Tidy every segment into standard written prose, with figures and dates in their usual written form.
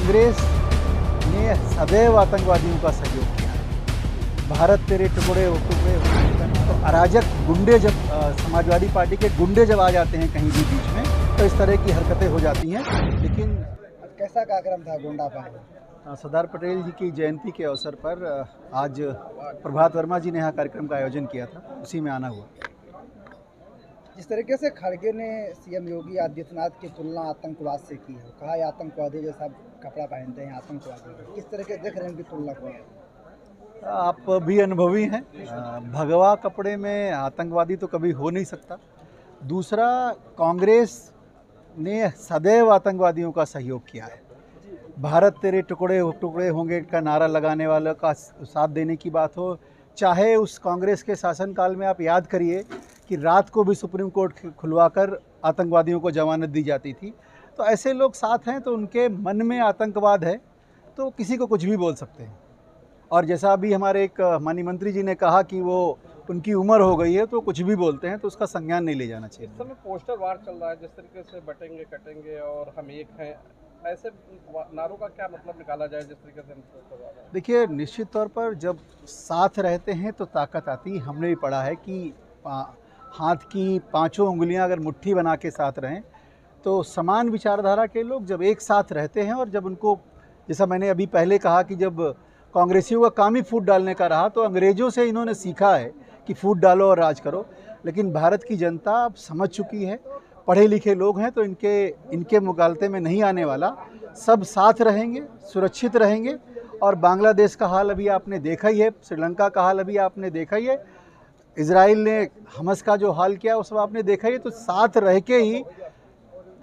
कांग्रेस ने सदैव आतंकवादियों का सहयोग किया है। भारत तेरे टुकड़े टुकड़े तो अराजक गुंडे जब समाजवादी पार्टी के गुंडे जब आ जाते हैं कहीं भी बीच में, तो इस तरह की हरकतें हो जाती हैं। लेकिन कैसा कार्यक्रम था गोंडा पाए? सरदार पटेल जी की जयंती के अवसर पर आज प्रभात वर्मा जी ने यहाँ कार्यक्रम का आयोजन किया था, उसी में आना हुआ। जिस तरीके से खड़गे ने सीएम योगी आदित्यनाथ की तुलना आतंकवाद से की है, कहा है आतंकवादी जैसा कपड़ा पहनते हैं आतंकवादी, किस तरह के देख रहे हैं उनकी तुलना को? आप भी अनुभवी हैं, भगवा कपड़े में आतंकवादी तो कभी हो नहीं सकता। दूसरा, कांग्रेस ने सदैव आतंकवादियों का सहयोग किया है। भारत तेरे टुकड़े टुकड़े होंगे का नारा लगाने वालों का साथ देने की बात हो, चाहे उस कांग्रेस के शासनकाल में आप याद करिए कि रात को भी सुप्रीम कोर्ट खुलवाकर आतंकवादियों को जमानत दी जाती थी। तो ऐसे लोग साथ हैं तो उनके मन में आतंकवाद है तो किसी को कुछ भी बोल सकते हैं। और जैसा अभी हमारे एक माननीय मंत्री जी ने कहा कि वो उनकी उम्र हो गई है तो कुछ भी बोलते हैं, तो उसका संज्ञान नहीं ले जाना चाहिए। इस समय पोस्टर वार चल रहा है, जिस तरीके से बटेंगे कटेंगे और हम एक हैं, ऐसे नारों का क्या मतलब निकाला जाए जिस तरीके से हम पोस्टर वार है? देखिए, निश्चित तौर पर जब साथ रहते हैं तो ताकत आती। हमने भी पढ़ा है कि हाथ की पांचों उंगलियां अगर मुट्ठी बना के साथ रहें तो समान विचारधारा के लोग जब एक साथ रहते हैं, और जब उनको, जैसा मैंने अभी पहले कहा कि जब कांग्रेसियों का काम ही फूट डालने का रहा, तो अंग्रेज़ों से इन्होंने सीखा है कि फूट डालो और राज करो। लेकिन भारत की जनता अब समझ चुकी है, पढ़े लिखे लोग हैं, तो इनके मुगालते में नहीं आने वाला। सब साथ रहेंगे, सुरक्षित रहेंगे। और बांग्लादेश का हाल अभी आपने देखा ही है, श्रीलंका का हाल अभी आपने देखा ही है, इजराइल ने हमस का जो हाल किया उस सब आपने देखा ही है। तो साथ रह के ही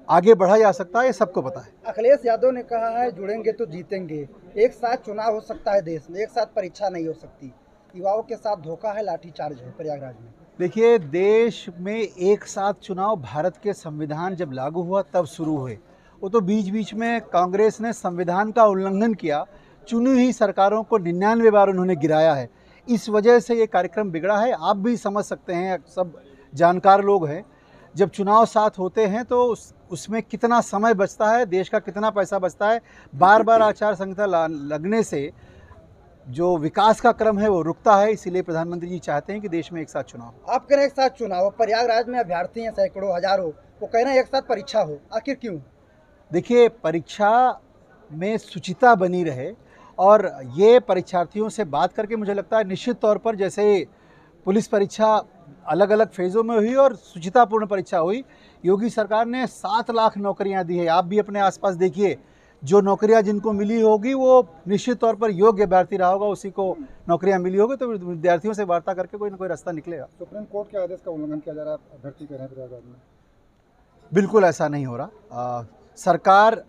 आगे बढ़ा जा सकता है, ये सबको पता है। अखिलेश यादव ने कहा है जुड़ेंगे तो जीतेंगे, एक साथ चुनाव हो सकता है देश में, एक साथ परीक्षा नहीं हो सकती, युवाओं के साथ धोखा है, लाठीचार्ज है प्रयागराज में। देखिए, देश में एक साथ चुनाव भारत के संविधान जब लागू हुआ तब शुरू हुए। वो तो बीच बीच में कांग्रेस ने संविधान का उल्लंघन किया, चुनी हुई सरकारों को 99 बार उन्होंने गिराया है। इस वजह से ये कार्यक्रम बिगड़ा है। आप भी समझ सकते हैं, सब जानकार लोग हैं, जब चुनाव साथ होते हैं तो उसमें कितना समय बचता है, देश का कितना पैसा बचता है। बार बार आचार संहिता लगने से जो विकास का क्रम है वो रुकता है। इसीलिए प्रधानमंत्री जी चाहते हैं कि देश में एक साथ चुनाव। आप कह रहे हैं एक साथ चुनाव, प्रयागराज में अभ्यर्थी हैं सैकड़ों हजारों, वो कह रहे हैं एक साथ परीक्षा हो, आखिर क्यों? देखिए, परीक्षा में शुचिता बनी रहे, और ये परीक्षार्थियों से बात करके मुझे लगता है निश्चित तौर पर, जैसे पुलिस परीक्षा अलग अलग फेज़ों में हुई और शुचितापूर्ण परीक्षा हुई। योगी सरकार ने 7 लाख नौकरियां दी है। आप भी अपने आसपास देखिए, जो नौकरियां जिनको मिली होगी वो निश्चित तौर पर योग्य अभ्यर्थी रहा होगा, उसी को नौकरियां मिली होगी। तो विद्यार्थियों से वार्ता करके कोई ना कोई रास्ता निकलेगा। सुप्रीम कोर्ट के आदेश का उल्लंघन किया जा रहा है, अभ्यर्थी कह रहे हैं प्रयागराज में। बिल्कुल ऐसा नहीं हो रहा। सरकार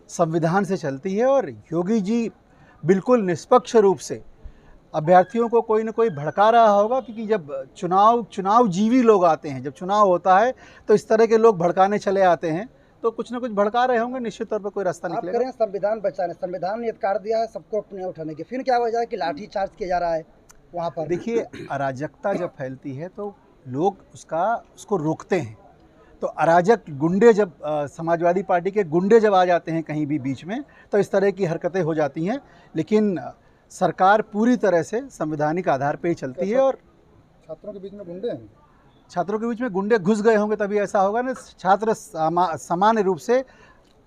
संविधान से चलती है, और योगी जी बिल्कुल निष्पक्ष रूप से अभ्यर्थियों को कोई ना कोई भड़का रहा होगा, क्योंकि जब चुनाव जीवी लोग आते हैं, जब चुनाव होता है तो इस तरह के लोग भड़काने चले आते हैं, तो कुछ ना कुछ भड़का रहे होंगे। निश्चित तौर पर कोई रास्ता निकलेगा। आप करें संविधान बचाने, संविधान ने अधिकार दिया है सबको अपने उठाने के, फिर क्या वजह है कि लाठी चार्ज किया जा रहा है वहाँ पर? देखिए, अराजकता जब फैलती है तो लोग उसको रोकते हैं। तो अराजक गुंडे जब समाजवादी पार्टी के गुंडे जब आ जाते हैं कहीं भी बीच में, तो इस तरह की हरकतें हो जाती हैं। लेकिन सरकार पूरी तरह से संवैधानिक आधार पर ही चलती है। और छात्रों के बीच में गुंडे हैं? छात्रों के बीच में गुंडे घुस गए होंगे तभी ऐसा होगा ना। छात्र सामान्य रूप से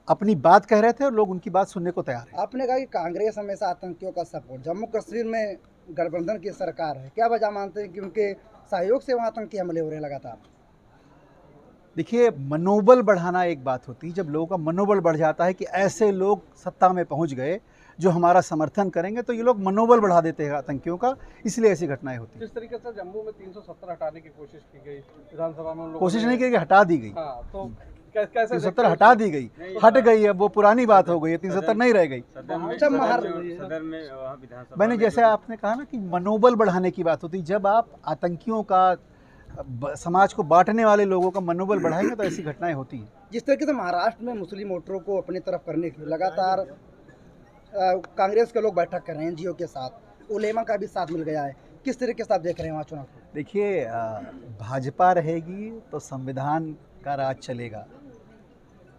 अपनी बात कह रहे थे और लोग उनकी बात सुनने को तैयार है। आपने कहा कि कांग्रेस हमेशा आतंकियों का सपोर्ट, जम्मू कश्मीर में गठबंधन की सरकार है, क्या वजह मानते हैं कि उनके सहयोग से वहाँ आतंकी हमले हो रहे हैं लगातार? देखिए, मनोबल बढ़ाना एक बात होती है। जब लोगों का मनोबल बढ़ जाता है कि ऐसे लोग सत्ता में पहुंच गए जो हमारा समर्थन करेंगे, तो ये लोग मनोबल बढ़ा देते हैं आतंकियों का, इसलिए ऐसी घटनाएं होती हैं। जिस तरीके से जम्मू में 370 हटाने की कोशिश की गई, विधानसभा में कोशिश नहीं की, हटा दी गई। हाँ, तो कैसे 370 हटा दी गई, हट गई। अब वो पुरानी बात हो गई है, 370 नहीं रह गई। मैंने जैसे आपने कहा ना कि मनोबल बढ़ाने की बात होती, जब आप आतंकियों का, समाज को बांटने वाले लोगों का मनोबल बढ़ाएंगे तो ऐसी घटनाएं होती हैं। जिस तरीके से महाराष्ट्र में मुस्लिम वोटरों को अपनी तरफ करने के लिए लगातार कांग्रेस के लोग बैठक कर रहे हैं एनजीओ के साथ, उलेमा का भी साथ मिल गया है, किस तरीके से आप देख रहे हैं वहाँ चुनाव को? देखिए, भाजपा रहेगी तो संविधान का राज चलेगा,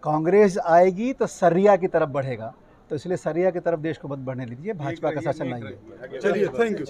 कांग्रेस आएगी तो सरिया की तरफ बढ़ेगा। तो इसलिए सरिया की तरफ देश को मत बढ़ने दीजिए, भाजपा का शासन लाइए। चलिए, थैंक यू।